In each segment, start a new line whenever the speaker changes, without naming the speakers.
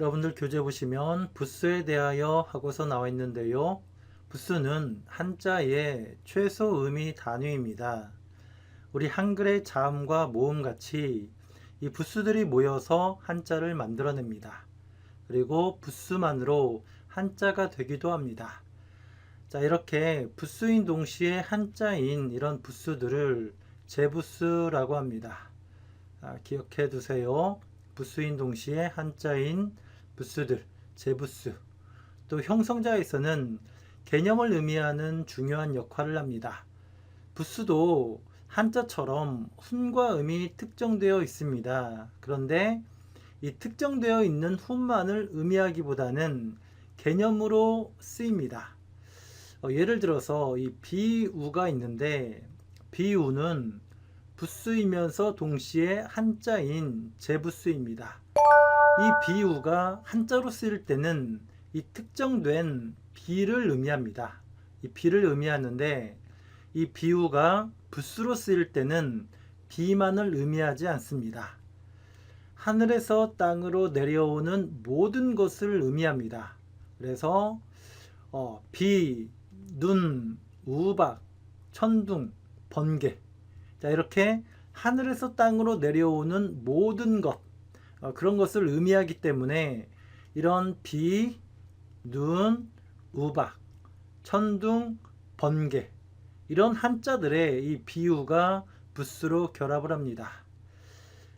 여러분들 교재 보시면 부수에 대하여 하고서 나와 있는데요. 부수는 한자의 최소 의미 단위입니다. 우리 한글의 자음과 모음 같이 이 부수들이 모여서 한자를 만들어냅니다. 그리고 부수만으로 한자가 되기도 합니다. 자, 이렇게 부수인 동시에 한자인 이런 부수들을 재부수라고 합니다. 기억해 두세요. 부수인 동시에 한자인 부수들, 재부수. 또 형성자에서는 개념을 의미하는 중요한 역할을 합니다. 부수도 한자처럼 훈과 음이 특정되어 있습니다. 그런데 이 특정되어 있는 훈만을 의미하기보다는 개념으로 쓰입니다. 예를 들어서 이 비우가 있는데, 비우는 부수이면서 동시에 한자인 재부수입니다. 이 비우가 한자로 쓰일 때는 이 특정된 비를 의미합니다. 이 비를 의미하는데, 이 비우가 부수로 쓰일 때는 비만을 의미하지 않습니다. 하늘에서 땅으로 내려오는 모든 것을 의미합니다. 그래서 비, 눈, 우박, 천둥, 번개. 자, 이렇게 하늘에서 땅으로 내려오는 모든 것, 그런 것을 의미하기 때문에 이런 비, 눈, 우박, 천둥, 번개, 이런 한자들의 이 비유가 부수로 결합을 합니다.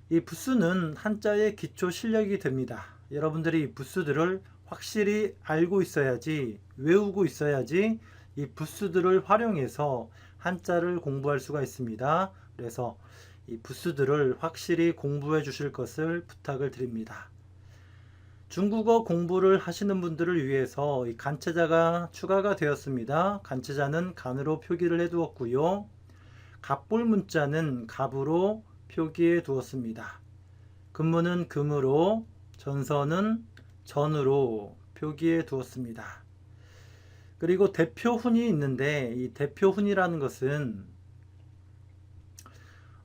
이 부수는 한자의 기초 실력이 됩니다. 여러분들이 부수들을 확실히 알고 있어야지, 외우고 있어야지 이 부수들을 활용해서 한자를 공부할 수가 있습니다. 그래서 이 부수들을 확실히 공부해 주실 것을 부탁을 드립니다. 중국어 공부를 하시는 분들을 위해서 이 간체자가 추가가 되었습니다. 간체자는 간으로 표기를 해 두었고요. 갑볼 문자는 갑으로 표기해 두었습니다. 금문은 금으로, 전서는 전으로 표기해 두었습니다. 그리고 대표훈이 있는데, 이 대표훈이라는 것은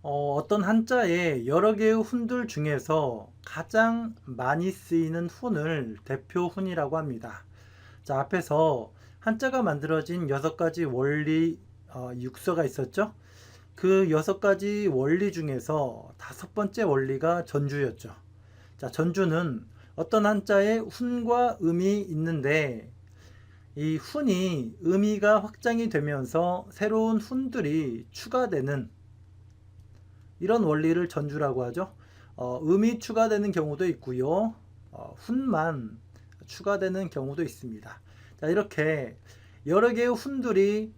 어떤 한자의 여러 개의 훈들 중에서 가장 많이 쓰이는 훈을 대표훈이라고 합니다. 자, 앞에서 한자가 만들어진 6가지 원리 육서가 있었죠. 그 6가지 원리 중에서 5번째 원리가 전주였죠. 자, 전주는 어떤 한자에 훈과 음이 있는데, 이 훈이 의미가 확장이 되면서 새로운 훈들이 추가되는 이런 원리를 전주라고 하죠. 음이 추가되는 경우도 있고요. 훈만 추가되는 경우도 있습니다. 자, 이렇게 여러 개의 훈들이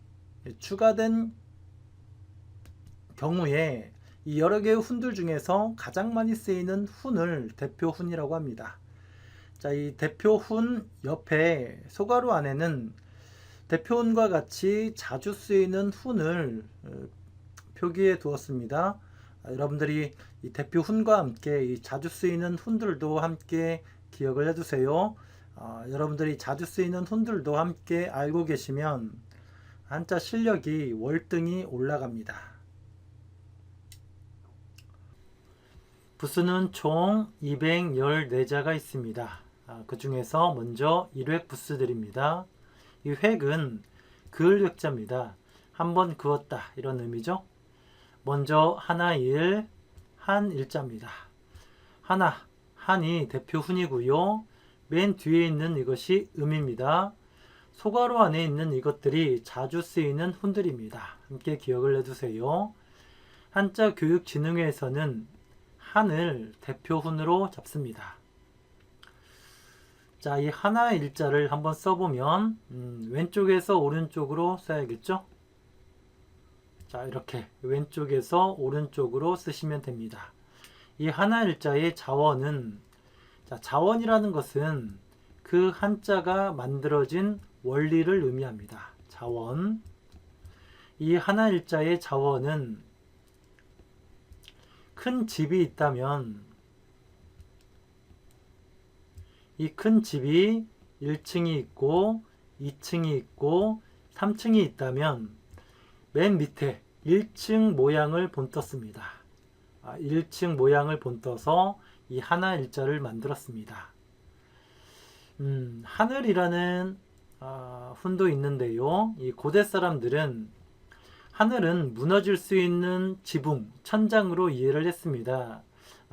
추가된 경우에 이 여러 개의 훈들 중에서 가장 많이 쓰이는 훈을 대표훈이라고 합니다. 자, 이 대표훈 옆에 소가루 안에는 대표훈과 같이 자주 쓰이는 훈을 표기해 두었습니다. 여러분들이 이 대표훈과 함께 이 자주 쓰이는 훈들도 함께 기억을 해두세요. 여러분들이 자주 쓰이는 훈들도 함께 알고 계시면 한자 실력이 월등히 올라갑니다. 부수는 총 214자가 있습니다. 그 중에서 먼저 1획 부수들입니다. 이 획은 그을 획자입니다. 한번 그었다, 이런 의미죠. 먼저 하나일, 한일자입니다. 하나, 한이 대표훈이고요. 맨 뒤에 있는 이것이 음입니다. 소가로 안에 있는 이것들이 자주 쓰이는 훈들입니다. 함께 기억을 해두세요. 한자교육진흥회에서는 한을 대표훈으로 잡습니다. 자, 이 하나 일자를 한번 써보면 왼쪽에서 오른쪽으로 써야겠죠? 자, 이렇게 왼쪽에서 오른쪽으로 쓰시면 됩니다. 이 하나 일자의 자원은, 자, 자원이라는 것은 그 한자가 만들어진 원리를 의미합니다. 자원. 이 하나 일자의 자원은 큰 집이 있다면 이 큰 집이 1층이 있고 2층이 있고 3층이 있다면 맨 밑에 1층 모양을 본떴습니다. 1층 모양을 본떠서 이 하나 일자를 만들었습니다. 하늘이라는 훈도 있는데요. 이 고대 사람들은 하늘은 무너질 수 있는 지붕, 천장으로 이해를 했습니다.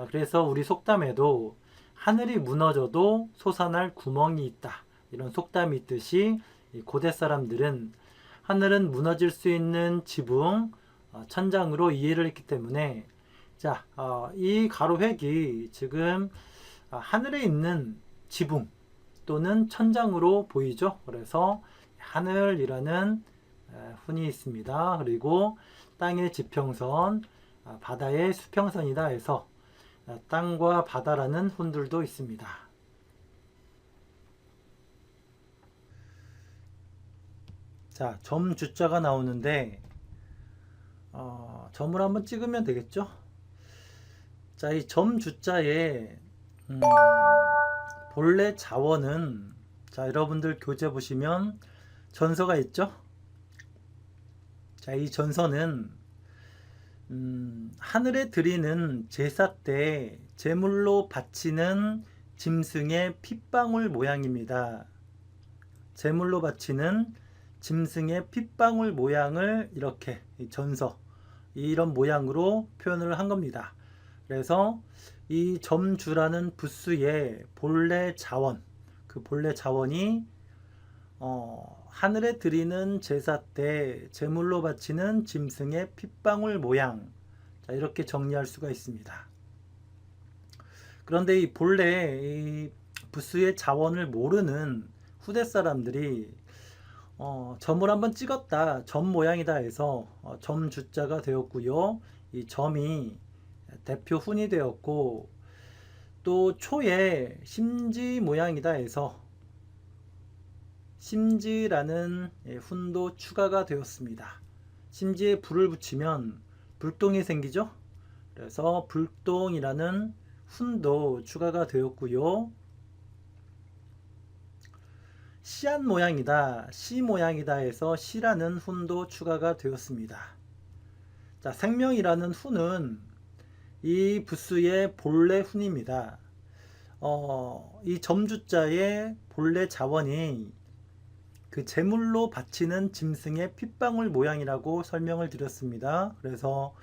그래서 우리 속담에도 하늘이 무너져도 솟아날 구멍이 있다, 이런 속담이 있듯이 이 고대 사람들은 하늘은 무너질 수 있는 지붕, 천장으로 이해를 했기 때문에 이 가로획이 지금 하늘에 있는 지붕 또는 천장으로 보이죠. 그래서 하늘이라는 훈이 있습니다. 그리고 땅의 지평선, 바다의 수평선이다 해서 땅과 바다라는 훈들도 있습니다. 자, 점 주자가 나오는데 점을 한번 찍으면 되겠죠. 자, 이 점 주자의 본래 자원은, 자, 여러분들 교재 보시면 전서가 있죠. 자, 이 전서는 하늘에 드리는 제사 때 제물로 바치는 짐승의 핏방울 모양입니다. 제물로 바치는 짐승의 핏방울 모양을 이렇게 전서, 이런 모양으로 표현을 한 겁니다. 그래서 이 점주라는 부수의 본래 자원, 그 본래 자원이 하늘에 드리는 제사 때 제물로 바치는 짐승의 핏방울 모양, 이렇게 정리할 수가 있습니다. 그런데 이 본래 이 부수의 자원을 모르는 후대 사람들이 점을 한번 찍었다, 점 모양이다 해서 점 주자가 되었고요. 이 점이 대표 훈이 되었고, 또 초에 심지 모양이다 해서 심지라는 훈도 추가가 되었습니다. 심지에 불을 붙이면 불똥이 생기죠. 그래서 불똥이라는 훈도 추가가 되었고요. 씨앗 모양이다, 씨 모양이다 해서 씨라는 훈도 추가가 되었습니다. 자, 생명이라는 훈은 이 부수의 본래 훈입니다. 이 점주자의 본래 자원이 그 제물로 바치는 짐승의 핏방울 모양이라고 설명을 드렸습니다. 그래서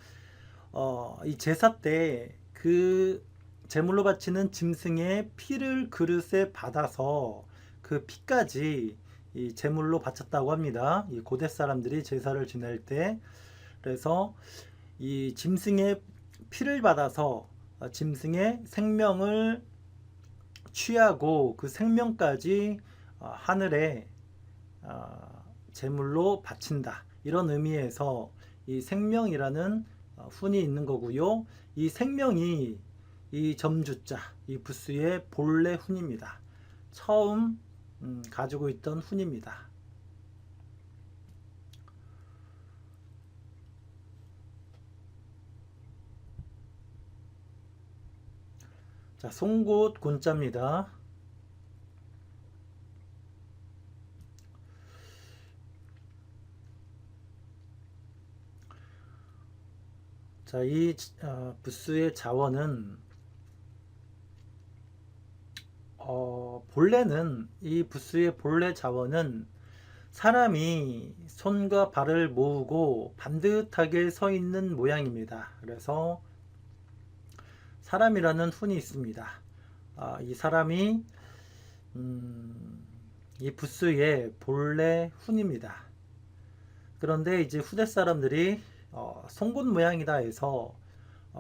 이 제사 때 그 제물로 바치는 짐승의 피를 그릇에 받아서 그 피까지 이 제물로 바쳤다고 합니다. 이 고대 사람들이 제사를 지낼 때. 그래서 이 짐승의 피를 받아서 짐승의 생명을 취하고 그 생명까지 하늘에 제물로 바친다, 이런 의미에서 이 생명이라는 훈이 있는 거고요. 이 생명이 이 점주자, 이 부수의 본래 훈입니다. 처음 가지고 있던 훈입니다. 자, 송곳 곤자입니다. 자, 이 부수의 자원은 본래는 이 부수의 본래 자원은 사람이 손과 발을 모으고 반듯하게 서 있는 모양입니다. 그래서 사람이라는 훈이 있습니다. 이 사람이 이 부수의 본래 훈입니다. 그런데 이제 후대 사람들이 송곳 모양이다 해서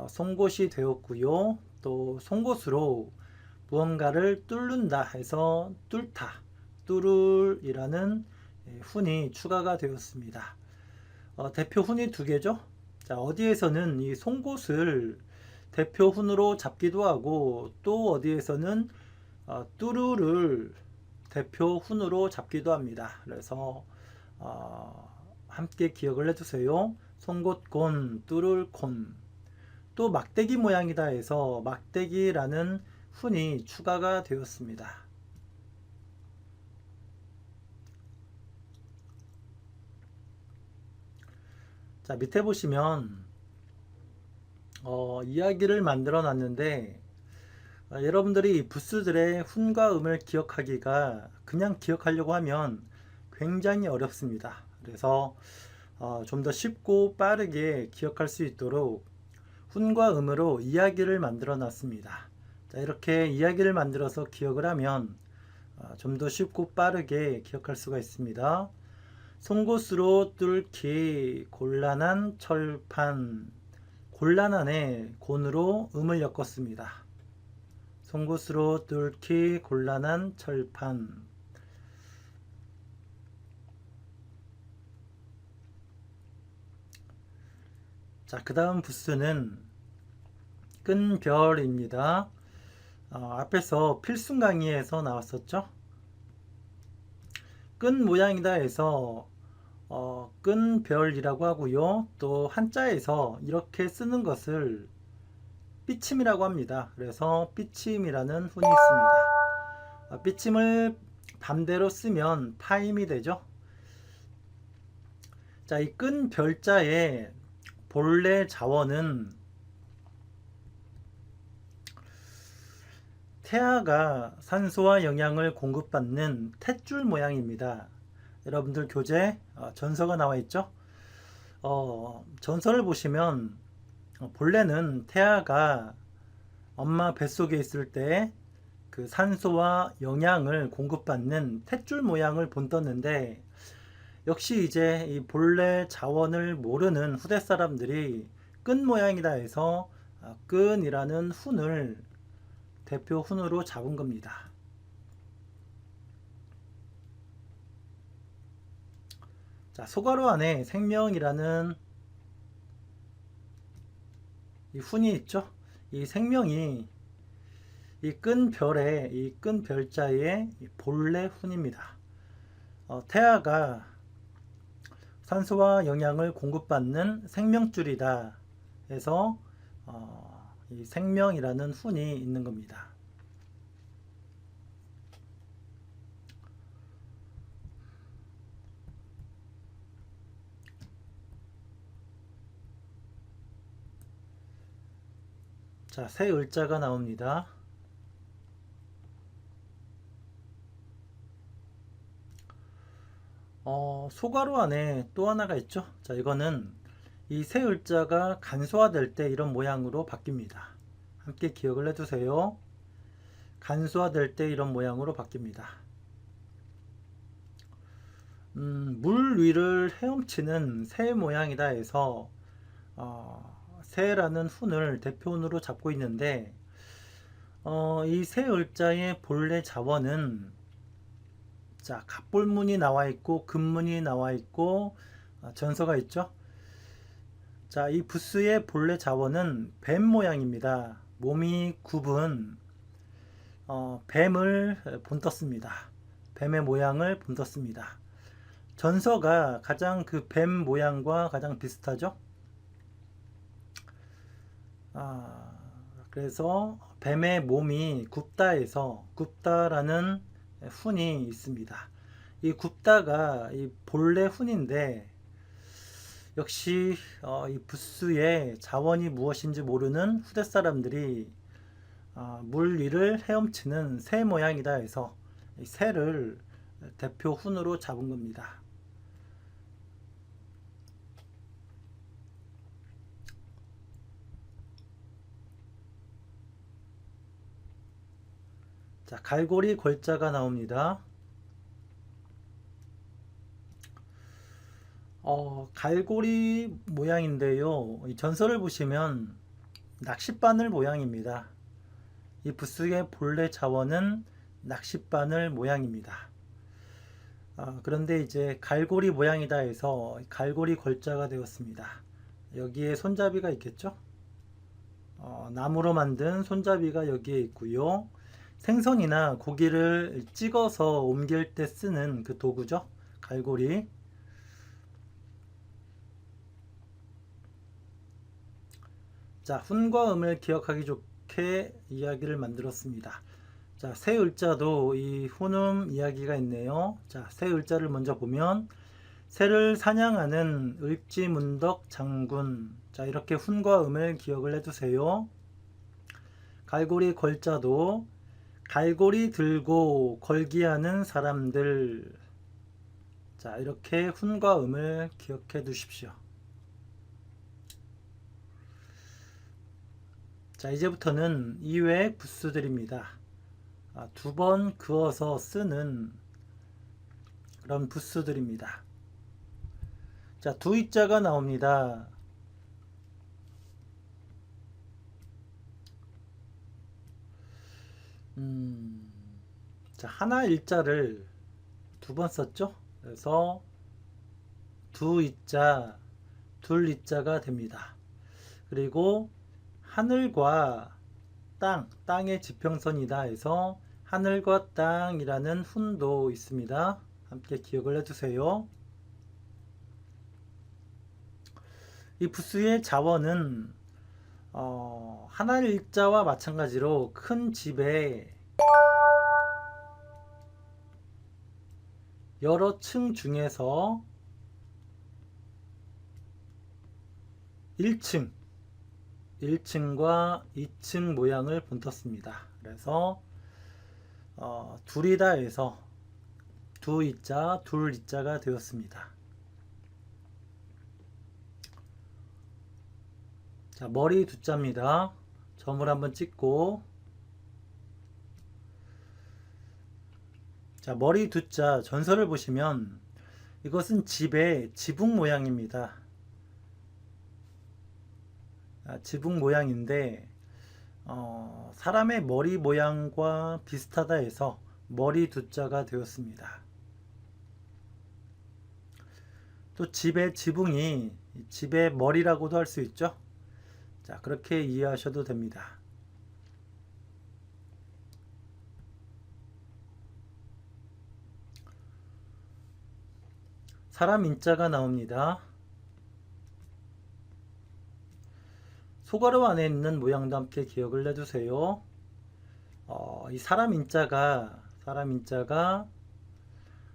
송곳이 되었고요. 또 송곳으로 무언가를 뚫는다 해서 뚫다, 뚫을이라는 훈이 추가가 되었습니다. 대표 훈이 두 개죠. 자, 어디에서는 이 송곳을 대표 훈으로 잡기도 하고, 또 어디에서는 뚜루를 대표 훈으로 잡기도 합니다. 그래서 함께 기억을 해주세요. 송곳곤, 뚜룰콘. 또 막대기 모양이다 해서 막대기라는 훈이 추가가 되었습니다. 자, 밑에 보시면 이야기를 만들어 놨는데 여러분들이 이 부스들의 훈과 음을 기억하기가 그냥 기억하려고 하면 굉장히 어렵습니다. 그래서 좀 더 쉽고 빠르게 기억할 수 있도록 훈과 음으로 이야기를 만들어 놨습니다. 자, 이렇게 이야기를 만들어서 기억을 하면 좀 더 쉽고 빠르게 기억할 수가 있습니다. 송곳으로 뚫기 곤란한 철판. 곤란한에 곤으로 음을 엮었습니다. 송곳으로 뚫기 곤란한 철판. 자, 그 다음 부스는 끈별입니다. 앞에서 필승 강의에서 나왔었죠. 끈 모양이다 해서 끈별이라고 하고요. 또 한자에서 이렇게 쓰는 것을 삐침이라고 합니다. 그래서 삐침이라는 훈이 있습니다. 삐침을 반대로 쓰면 파임이 되죠. 자, 이 끈별자의 본래 자원은 태아가 산소와 영양을 공급받는 탯줄 모양입니다. 여러분들 교재 전서가 나와 있죠. 전서를 보시면 본래는 태아가 엄마 뱃속에 있을 때 그 산소와 영양을 공급받는 탯줄 모양을 본떴는데, 역시 이제 이 본래 자원을 모르는 후대 사람들이 끈 모양이다 해서 끈이라는 훈을 대표 훈으로 잡은 겁니다. 자, 소가로 안에 생명이라는 이 훈이 있죠. 이 생명이 이 끈별의 이 끈별자의 본래 훈입니다. 태아가 산소와 영양을 공급받는 생명줄이다 해서 이 생명이라는 훈이 있는 겁니다. 자, 새 을자가 나옵니다. 소가로 안에 또 하나가 있죠. 자, 이거는 이 새 을자가 간소화될 때 이런 모양으로 바뀝니다. 함께 기억을 해두세요. 간소화될 때 이런 모양으로 바뀝니다. 물 위를 헤엄치는 새 모양이다 해서 새라는 훈을 대표훈으로 잡고 있는데, 이 새 을자의 본래 자원은, 자, 갑볼문이 나와 있고 금문이 나와 있고 전서가 있죠. 자, 이 부스의 본래 자원은 뱀 모양입니다. 몸이 굽은 뱀을 본떴습니다. 뱀의 모양을 본떴습니다. 전서가 가장 그 뱀 모양과 가장 비슷하죠. 그래서 뱀의 몸이 굽다에서 굽다라는 훈이 있습니다. 이 굽다가 이 본래 훈인데, 역시 이 부스의 자원이 무엇인지 모르는 후대 사람들이 물 위를 헤엄치는 새 모양이다 해서 이 새를 대표 훈으로 잡은 겁니다. 자, 갈고리 골자가 나옵니다. 갈고리 모양인데요. 이 전설을 보시면 낚싯바늘 모양입니다. 이 부스의 본래 자원은 낚싯바늘 모양입니다. 그런데 이제 갈고리 모양이다 해서 갈고리 골자가 되었습니다. 여기에 손잡이가 있겠죠? 나무로 만든 손잡이가 여기에 있고요. 생선이나 고기를 찍어서 옮길 때 쓰는 그 도구죠. 갈고리. 자, 훈과 음을 기억하기 좋게 이야기를 만들었습니다. 자, 새 을자도 이 훈음 이야기가 있네요. 자, 새 을자를 먼저 보면 새를 사냥하는 을지문덕 장군. 자, 이렇게 훈과 음을 기억을 해두세요. 갈고리 걸자도 갈고리 들고 걸기하는 사람들. 자, 이렇게 훈과 음을 기억해 두십시오. 자, 이제부터는 이외의 부수들입니다. 두 번 그어서 쓰는 그런 부수들입니다. 자, 두이자가 나옵니다. 자, 하나 일자를 두 번 썼죠? 그래서 두이자, 둘이자가 됩니다. 그리고 하늘과 땅의 지평선이다 해서 하늘과 땅이라는 훈도 있습니다. 함께 기억을 해두세요. 이 부수의 자원은 하나 일자와 마찬가지로 큰 집에 여러 층 중에서 1층과 2층 모양을 본떴습니다. 그래서 둘이다 해서 두이자, 둘이자가 되었습니다. 자, 머리 두자입니다. 점을 한번 찍고, 자, 머리 두자 전설을 보시면 이것은 집의 지붕 모양입니다. 지붕 모양인데 사람의 머리 모양과 비슷하다 해서 머리 두자가 되었습니다. 또 집의 지붕이 집의 머리라고도 할 수 있죠. 자, 그렇게 이해하셔도 됩니다. 사람 인자가 나옵니다. 소가루 안에 있는 모양도 함께 기억을 해두세요. 이 사람 인자가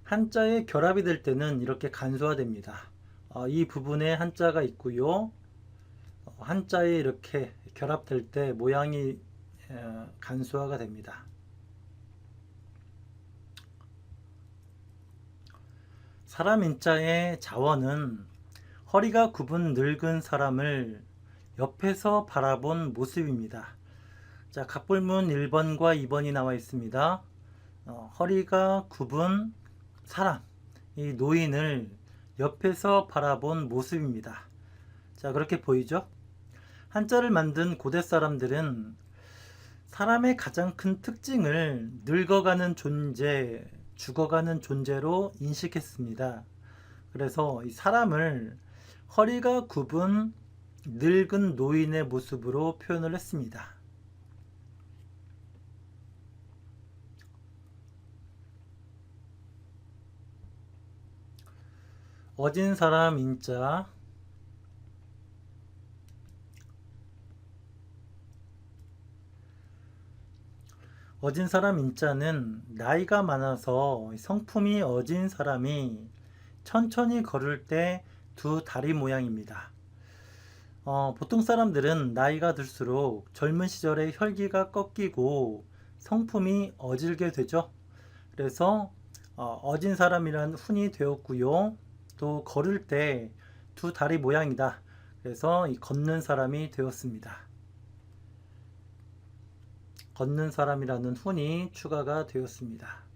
한자에 결합이 될 때는 이렇게 간소화됩니다. 이 부분에 한자가 있고요. 한자에 이렇게 결합될 때 모양이 간소화가 됩니다. 사람 인자의 자원은 허리가 굽은 늙은 사람을 옆에서 바라본 모습입니다. 자, 각불문 1번과 2번이 나와 있습니다. 허리가 굽은 사람, 이 노인을 옆에서 바라본 모습입니다. 자, 그렇게 보이죠? 한자를 만든 고대 사람들은 사람의 가장 큰 특징을 늙어가는 존재, 죽어가는 존재로 인식했습니다. 그래서 이 사람을 허리가 굽은 늙은 노인의 모습으로 표현을 했습니다. 어진 사람 인자, 어진 사람 인자는 나이가 많아서 성품이 어진 사람이 천천히 걸을 때 두 다리 모양입니다. 보통 사람들은 나이가 들수록 젊은 시절에 혈기가 꺾이고 성품이 어질게 되죠. 그래서 어진 사람이란 훈이 되었고요. 또 걸을 때 두 다리 모양이다. 그래서 이 걷는 사람이 되었습니다. 걷는 사람이라는 훈이 추가가 되었습니다.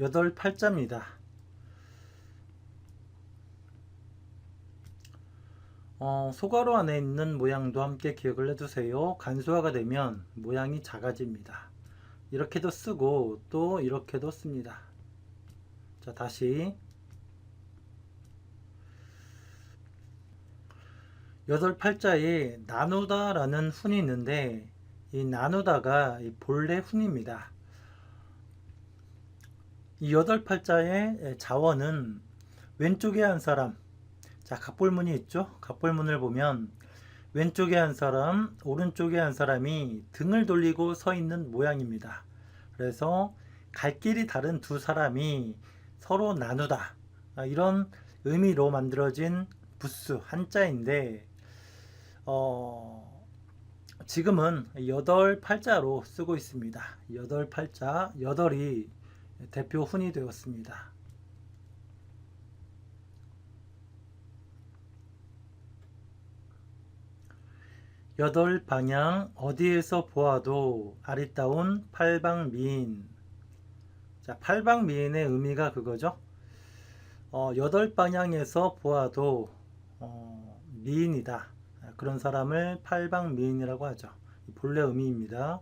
여덟 팔자입니다. 소가루 안에 있는 모양도 함께 기억을 해두세요. 간소화가 되면 모양이 작아집니다. 이렇게도 쓰고 또 이렇게도 씁니다. 자, 다시 여덟 팔자에 나누다 라는 훈이 있는데 이 나누다가 본래 훈입니다. 이 여덟 팔자의 자원은 왼쪽에 한 사람, 자, 갑볼문이 있죠? 갑볼문을 보면 왼쪽에 한 사람, 오른쪽에 한 사람이 등을 돌리고 서 있는 모양입니다. 그래서 갈 길이 다른 두 사람이 서로 나누다, 이런 의미로 만들어진 부스 한자인데, 지금은 여덟 팔자로 쓰고 있습니다. 여덟 팔자, 여덟이 대표 훈이 되었습니다. 여덟 방향 어디에서 보아도 아리따운 팔방미인. 자, 팔방미인의 의미가 그거죠. 여덟 방향에서 보아도 미인이다. 그런 사람을 팔방미인이라고 하죠. 본래 의미입니다.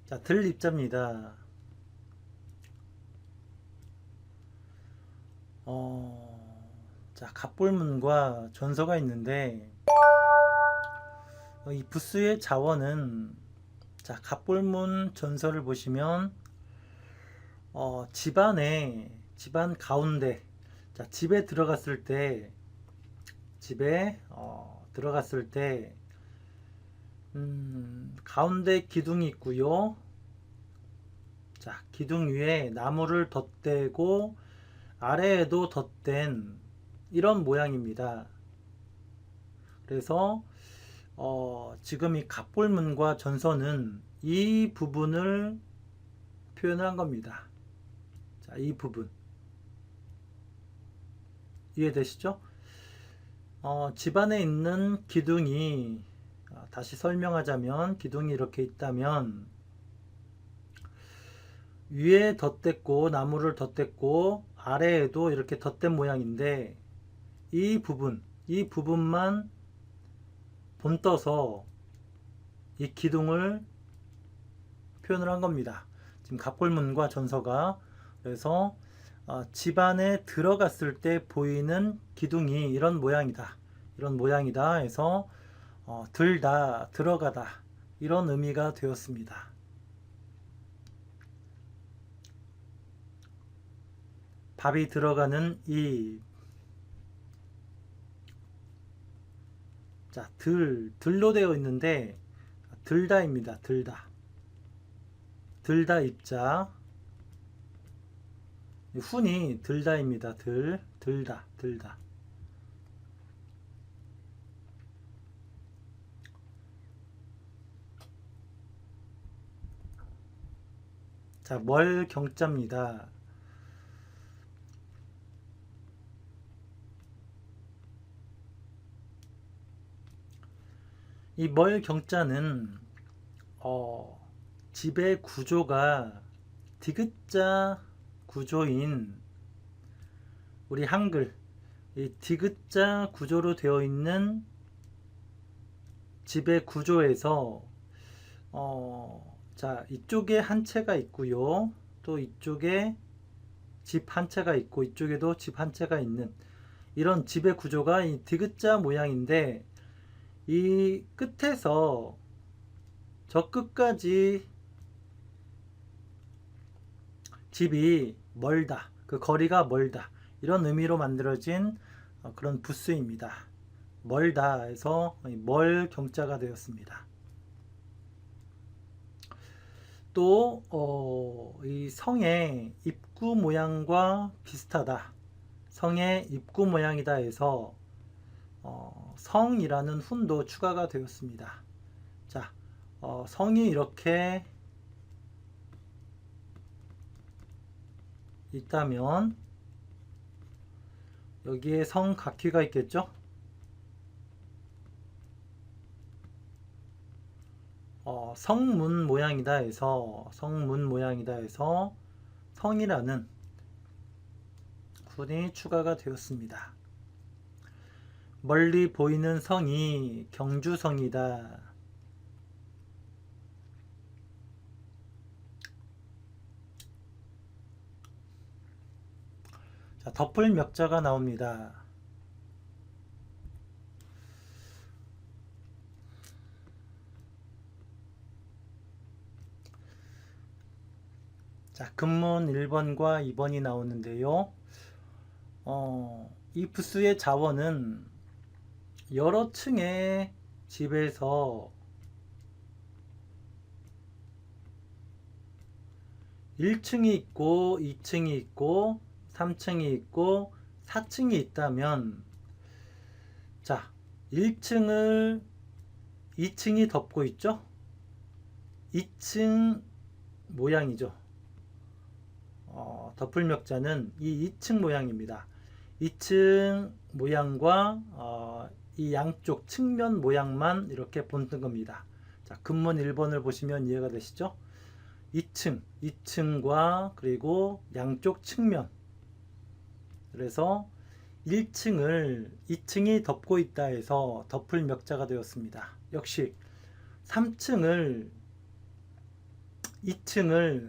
자, 들입자입니다. 자, 갑볼문과 전서가 있는데, 이 부수의 자원은, 자, 갑볼문 전서를 보시면 집안 가운데, 자, 집에 들어갔을 때 가운데 기둥이 있고요. 자, 기둥 위에 나무를 덧대고 아래에도 덧댄 이런 모양입니다. 그래서 지금 이 갑볼문과 전서는 이 부분을 표현한 겁니다. 자, 이 부분 이해되시죠? 집안에 있는 기둥이, 다시 설명하자면 기둥이 이렇게 있다면 위에 덧댔고 나무를 덧댔고 아래에도 이렇게 덧댄 모양인데, 이 부분만 본떠서 이 기둥을 표현을 한 겁니다. 지금 갑골문과 전서가. 그래서 집안에 들어갔을 때 보이는 기둥이 이런 모양이다 해서 들다, 들어가다, 이런 의미가 되었습니다. 밥이 들어가는 입. 자, 들로 되어 있는데 들다입니다. 들다 입자. 훈이 들다입니다. 들다. 자, 멀경자입니다. 이 멀경자는 집의 구조가 디귿자 구조인 우리 한글, 이 디귿자 구조로 되어 있는 집의 구조에서 자, 이쪽에 한 채가 있고요. 또 이쪽에 집 한 채가 있고 이쪽에도 집 한 채가 있는 이런 집의 구조가 이 디귿자 모양인데, 이 끝에서 저 끝까지 집이 멀다, 그 거리가 멀다, 이런 의미로 만들어진 그런 부수입니다. 멀다 해서 멀경자가 되었습니다. 또 이 성의 입구 모양과 비슷하다, 성의 입구 모양이다 해서 성이라는 훈도 추가가 되었습니다. 자, 성이 이렇게 있다면 여기에 성각휘가 있겠죠? 성문 모양이다 해서 성이라는 훈이 추가가 되었습니다. 멀리 보이는 성이 경주성이다. 자, 덮을 멱자가 나옵니다. 자, 금문 1번과 2번이 나오는데요. 이 부스의 자원은 여러 층의 집에서 1층이 있고 2층이 있고 3층이 있고 4층이 있다면, 자, 1층을 2층이 덮고 있죠? 2층 모양이죠. 덮을 멱자는 이 2층 모양입니다. 2층 모양과 이 양쪽 측면 모양만 이렇게 본뜬 겁니다. 자, 근문 1번을 보시면 이해가 되시죠? 2층과 그리고 양쪽 측면. 그래서 1층을 2층이 덮고 있다 해서 덮을 멱자가 되었습니다. 역시 2층을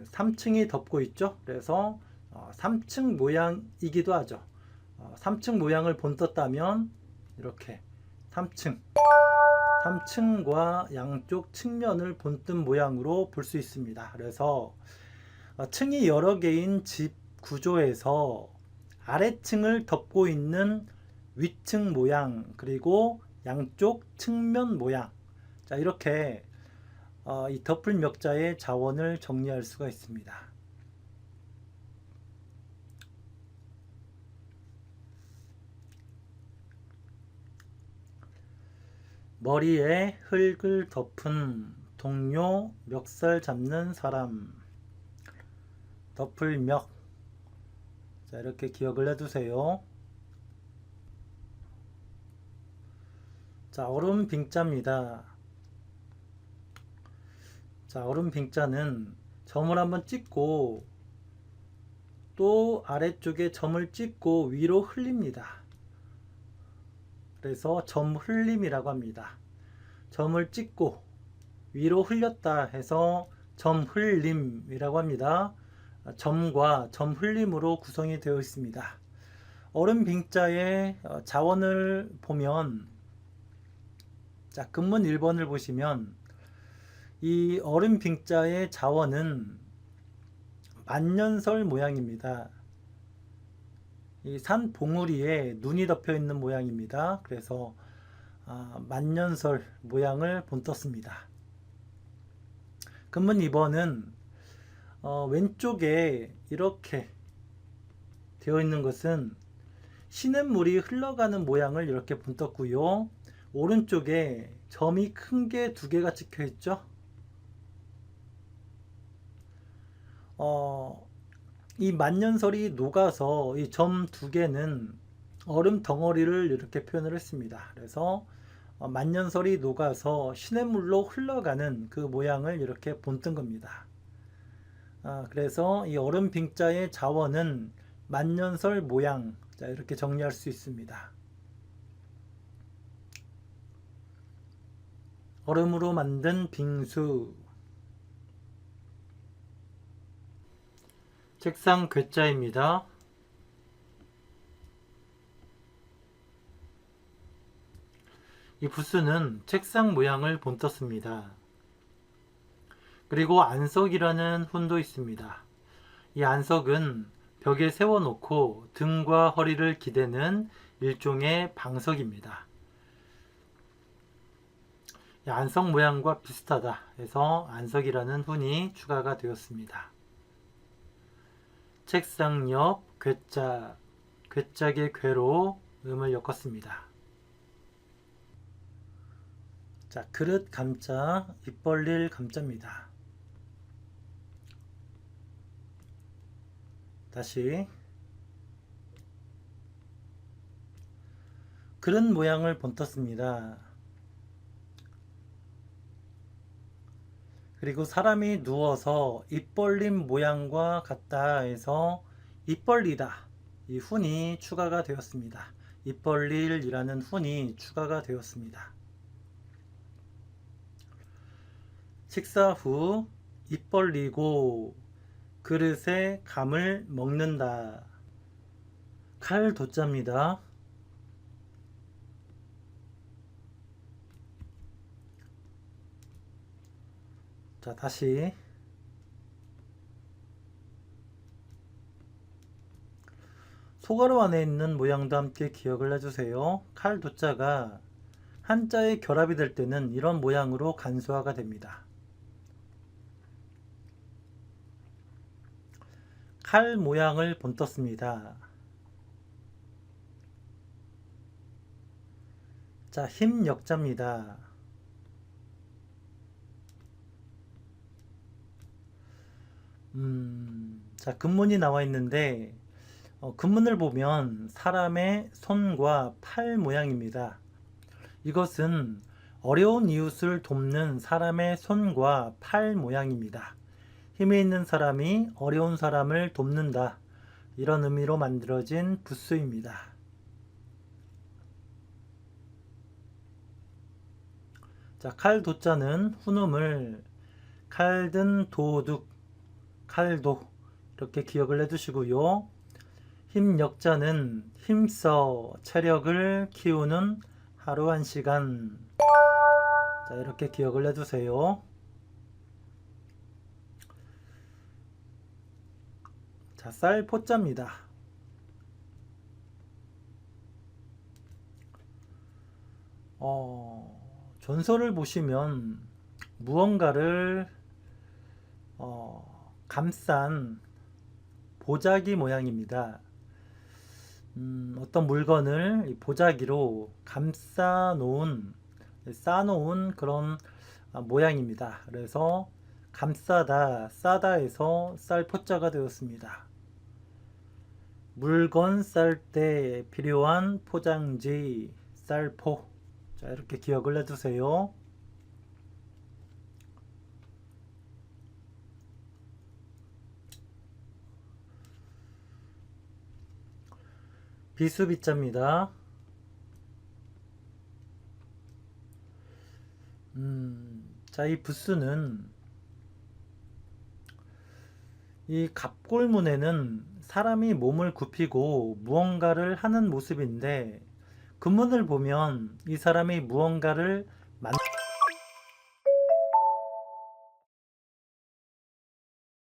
3층이 덮고 있죠. 그래서 3층 모양이기도 하죠. 3층 모양을 본떴다면 이렇게 3층과 양쪽 측면을 본뜬 모양으로 볼 수 있습니다. 그래서 층이 여러 개인 집 구조에서 아래층을 덮고 있는 위층 모양, 그리고 양쪽 측면 모양, 자, 이렇게 이 덮을 멱자의 자원을 정리할 수가 있습니다. 머리에 흙을 덮은 동료 멱살 잡는 사람. 덮을 멱. 자, 이렇게 기억을 해두세요. 자, 얼음 빙자입니다. 자, 얼음 빙자는 점을 한번 찍고 또 아래쪽에 점을 찍고 위로 흘립니다. 그래서 점 흘림이라고 합니다. 점을 찍고 위로 흘렸다 해서 점 흘림이라고 합니다. 점과 점 흘림으로 구성이 되어 있습니다. 얼음 빙자의 자원을 보면, 자, 근문 1번을 보시면 이 얼음 빙자의 자원은 만년설 모양입니다. 이 산 봉우리에 눈이 덮여 있는 모양입니다. 그래서 만년설 모양을 본떴습니다. 근문 2번은 왼쪽에 이렇게 되어 있는 것은 시냇물이 흘러가는 모양을 이렇게 본떴고요. 오른쪽에 점이 큰 게 2개가 찍혀 있죠. 이 만년설이 녹아서 이 점 2개는 얼음 덩어리를 이렇게 표현을 했습니다. 그래서 만년설이 녹아서 시냇물로 흘러가는 그 모양을 이렇게 본뜬 겁니다. 그래서 이 얼음 빙자의 자원은 만년설 모양, 자, 이렇게 정리할 수 있습니다. 얼음으로 만든 빙수. 책상 괴짜입니다. 이 부스는 책상 모양을 본떴습니다. 그리고 안석이라는 훈도 있습니다. 이 안석은 벽에 세워놓고 등과 허리를 기대는 일종의 방석입니다. 이 안석 모양과 비슷하다 해서 안석이라는 훈이 추가가 되었습니다. 책상 옆 괴짜, 괴짝의 괴로 음을 엮었습니다. 자, 그릇 감자, 입 벌릴 감자입니다. 다시 그릇 모양을 본떴습니다. 그리고 사람이 누워서 입 벌림 모양과 같다 해서 입 벌리다, 이 훈이 추가가 되었습니다. 입 벌릴이라는 훈이 추가가 되었습니다. 식사 후 입 벌리고 그릇에 감을 먹는다. 칼 도자입니다. 자, 다시 소가로 안에 있는 모양도 함께 기억을 해주세요. 칼 도자가 한자의 결합이 될 때는 이런 모양으로 간수화가 됩니다. 칼 모양을 본떴습니다. 자, 힘 역자입니다. 자, 금문이 나와 있는데 금문을 보면 사람의 손과 팔 모양입니다. 이것은 어려운 이웃을 돕는 사람의 손과 팔 모양입니다. 힘이 있는 사람이 어려운 사람을 돕는다. 이런 의미로 만들어진 부수입니다. 자, 칼 도자는 훈음을 칼든 도둑, 칼도 이렇게 기억을 해두시고요. 힘 역자는 힘써 체력을 키우는 하루 1시간. 자, 이렇게 기억을 해두세요. 자, 쌀 포자입니다. 전설을 보시면 무언가를 감싼 보자기 모양입니다. 어떤 물건을 보자기로 쌓아놓은 그런 모양입니다. 그래서 감싸다, 싸다에서 쌀포자가 되었습니다. 물건 쌀 때 필요한 포장지, 쌀포. 자, 이렇게 기억을 해두세요. 비수비자입니다. 자, 이 부수는 이 갑골문에는 사람이 몸을 굽히고 무언가를 하는 모습인데 금문을 보면 이 사람이 무언가를